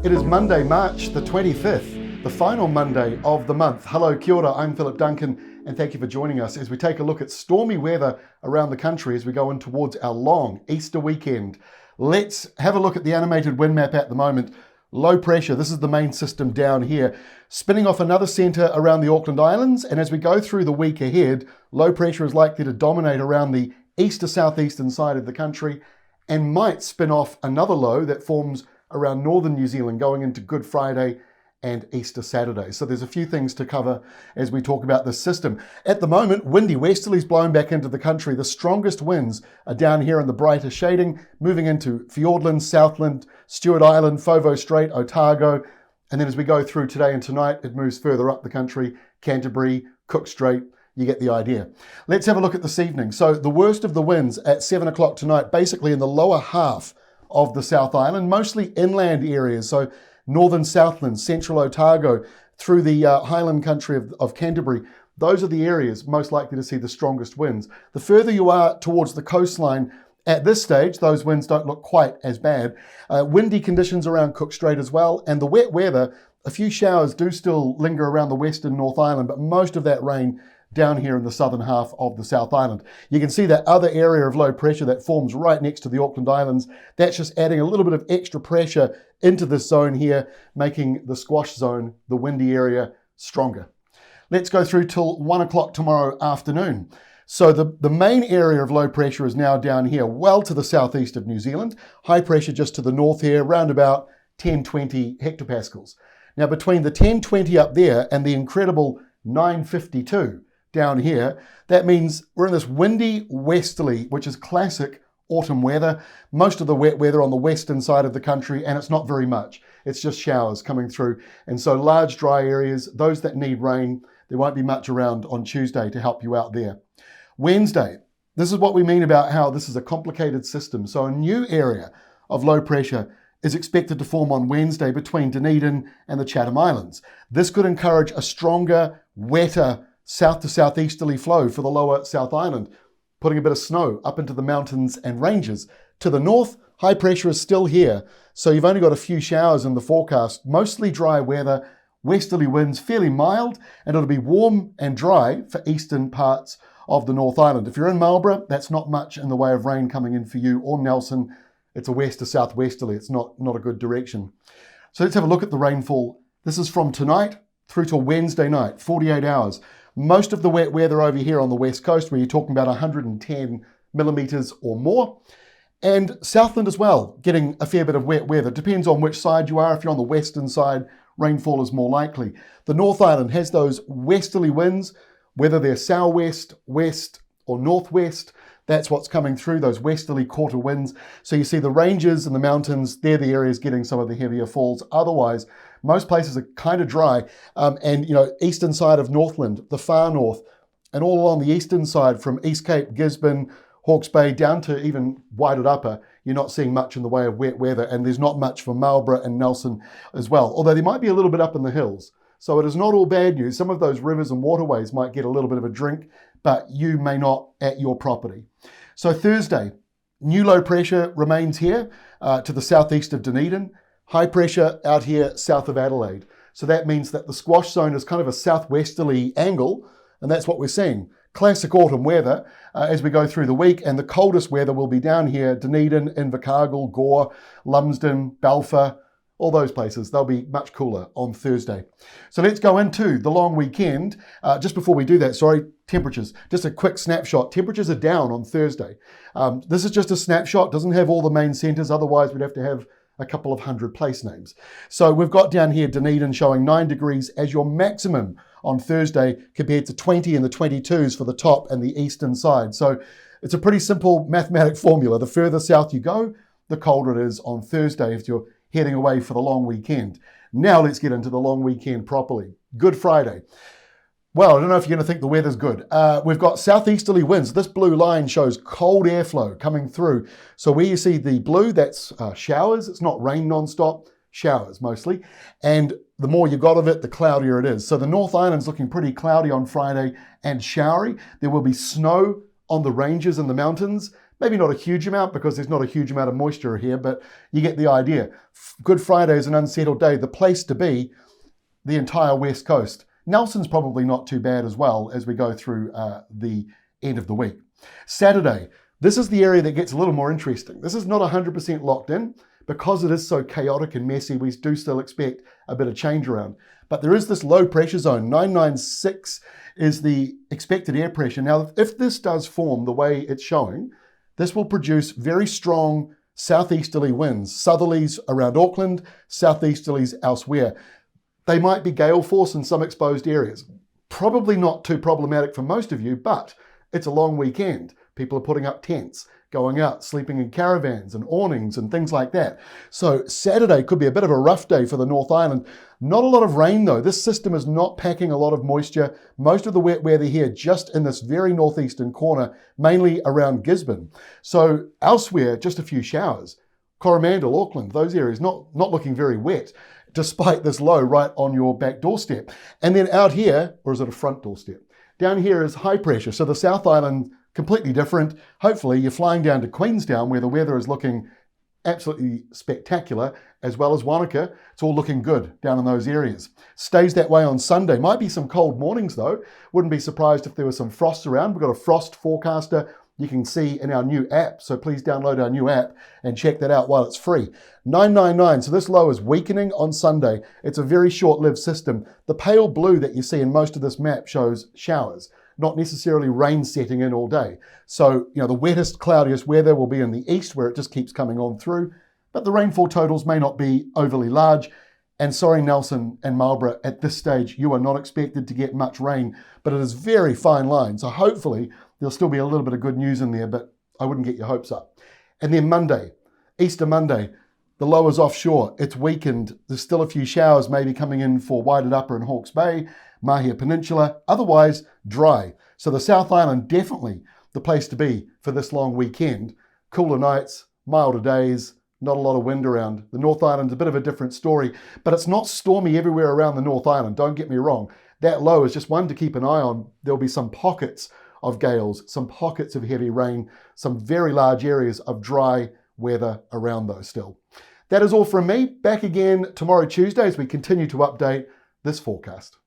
It is Monday, March the 25th, the final Monday of the month. Hello, kia ora, I'm Philip Duncan, and thank you for joining us as we take a look at stormy weather around the country as we go in towards our long Easter weekend. Let's have a look at the animated wind map at the moment. Low pressure, this is the main system down here, spinning off another centre around the Auckland Islands, and as we go through the week ahead, low pressure is likely to dominate around the east to southeastern side of the country and might spin off another low that forms around northern New Zealand going into Good Friday and Easter Saturday. So there's a few things to cover as we talk about this system. At the moment, windy westerlies blowing back into the country. The strongest winds are down here in the brighter shading, moving into Fiordland, Southland, Stewart Island, Fovo Strait, Otago. And then as we go through today and tonight, it moves further up the country, Canterbury, Cook Strait. You get the idea. Let's have a look at this evening. So the worst of the winds at 7 o'clock tonight, basically in the lower half of the South Island, mostly inland areas. So northern Southland, central Otago, through the highland country of Canterbury. Those are the areas most likely to see the strongest winds. The further you are towards the coastline, at this stage, those winds don't look quite as bad. Windy conditions around Cook Strait as well, and the wet weather, a few showers do still linger around the western North Island, but most of that rain down here in the southern half of the South Island. You can see that other area of low pressure that forms right next to the Auckland Islands. That's just adding a little bit of extra pressure into this zone here, making the squash zone, the windy area, stronger. Let's go through till 1 o'clock tomorrow afternoon. So the main area of low pressure is now down here, well to the southeast of New Zealand. High pressure just to the north here, around about 1020 hectopascals. Now between the 1020 up there and the incredible 952 down here, that means we're in this windy westerly, which is classic autumn weather. Most of the wet weather on the western side of the country, and it's not very much. It's just showers coming through. And so large dry areas, those that need rain, there won't be much around on Tuesday to help you out there. Wednesday, this is what we mean about how this is a complicated system. So a new area of low pressure is expected to form on Wednesday between Dunedin and the Chatham Islands. This could encourage a stronger, wetter south to southeasterly flow for the lower South Island, putting a bit of snow up into the mountains and ranges. To the north, high pressure is still here, so you've only got a few showers in the forecast, mostly dry weather, westerly winds fairly mild, and it'll be warm and dry for eastern parts of the North Island. If you're in Marlborough, that's not much in the way of rain coming in for you, or Nelson. It's a west to southwesterly. It's not a good direction. So let's have a look at the rainfall. This is from tonight through till Wednesday night, 48 hours. Most of the wet weather over here on the west coast, where you're talking about 110 millimetres or more. And Southland as well, getting a fair bit of wet weather. Depends on which side you are. If you're on the western side, rainfall is more likely. The North Island has those westerly winds, whether they're southwest, west, or northwest. That's what's coming through, those westerly quarter winds. So you see the ranges and the mountains, they're the areas getting some of the heavier falls. Otherwise, most places are kind of dry. And, eastern side of Northland, the far north, and all along the eastern side from East Cape, Gisborne, Hawke's Bay, down to even Wairarapa Upper, you're not seeing much in the way of wet weather. And there's not much for Marlborough and Nelson as well, although there might be a little bit up in the hills. So it is not all bad news. Some of those rivers and waterways might get a little bit of a drink, but you may not at your property. So Thursday, new low pressure remains here to the southeast of Dunedin. High pressure out here south of Adelaide. So that means that the squash zone is kind of a southwesterly angle, and that's what we're seeing. Classic autumn weather as we go through the week, and the coldest weather will be down here, Dunedin, Invercargill, Gore, Lumsden, Balfour, all those places. They'll be much cooler on Thursday. So let's go into the long weekend. Just before we do that, temperatures. Just a quick snapshot. Temperatures are down on Thursday. This is just a snapshot, doesn't have all the main centres, otherwise we'd have to have a couple of hundred place names. So we've got down here Dunedin showing 9 degrees as your maximum on Thursday compared to 20 in the 22s for the top and the eastern side. So it's a pretty simple mathematic formula. The further south you go, the colder it is on Thursday if you're heading away for the long weekend. Now let's get into the long weekend properly. Good Friday. Well, I don't know if you're going to think the weather's good. We've got southeasterly winds. This blue line shows cold airflow coming through. So where you see the blue, that's showers. It's not rain non-stop, showers mostly. And the more you got of it, the cloudier it is. So the North Island's looking pretty cloudy on Friday and showery. There will be snow on the ranges and the mountains, Maybe not a huge amount because there's not a huge amount of moisture here, but you get the idea. Good Friday is an unsettled day, the place to be, the entire west coast. Nelson's probably not too bad as well as we go through the end of the week. Saturday, this is the area that gets a little more interesting. This is not 100% locked in. Because it is so chaotic and messy, we do still expect a bit of change around. But there is this low pressure zone. 996 is the expected air pressure. Now, if this does form the way it's showing, this will produce very strong southeasterly winds, southerlies around Auckland, southeasterlies elsewhere. They might be gale force in some exposed areas. Probably not too problematic for most of you, but it's a long weekend. People are putting up tents, going out, sleeping in caravans and awnings and things like that. So Saturday could be a bit of a rough day for the North Island. Not a lot of rain though. This system is not packing a lot of moisture. Most of the wet weather here just in this very northeastern corner, mainly around Gisborne. So elsewhere, just a few showers. Coromandel, Auckland, those areas not looking very wet, despite this low right on your back doorstep. And then out here, or is it a front doorstep? Down here is high pressure. So the South Island, completely different. Hopefully you're flying down to Queenstown where the weather is looking absolutely spectacular, as well as Wanaka. It's all looking good down in those areas. Stays that way on Sunday. Might be some cold mornings though. Wouldn't be surprised if there was some frost around. We've got a frost forecaster you can see in our new app. So please download our new app and check that out while it's free. 999, so this low is weakening on Sunday. It's a very short-lived system. The pale blue that you see in most of this map shows showers, not necessarily rain setting in all day. So, the wettest, cloudiest weather will be in the east where it just keeps coming on through, but the rainfall totals may not be overly large. And sorry, Nelson and Marlborough, at this stage, you are not expected to get much rain, but it is very fine line. So hopefully there'll still be a little bit of good news in there, but I wouldn't get your hopes up. And then Monday, Easter Monday, the low is offshore. It's weakened. There's still a few showers maybe coming in for Waited Upper and Hawke's Bay, Mahia Peninsula, otherwise dry. So the South Island, definitely the place to be for this long weekend. Cooler nights, milder days, not a lot of wind around. The North Island's a bit of a different story, but it's not stormy everywhere around the North Island. Don't get me wrong. That low is just one to keep an eye on. There'll be some pockets of gales, some pockets of heavy rain, some very large areas of dry weather around those still. That is all from me. Back again tomorrow, Tuesday, as we continue to update this forecast.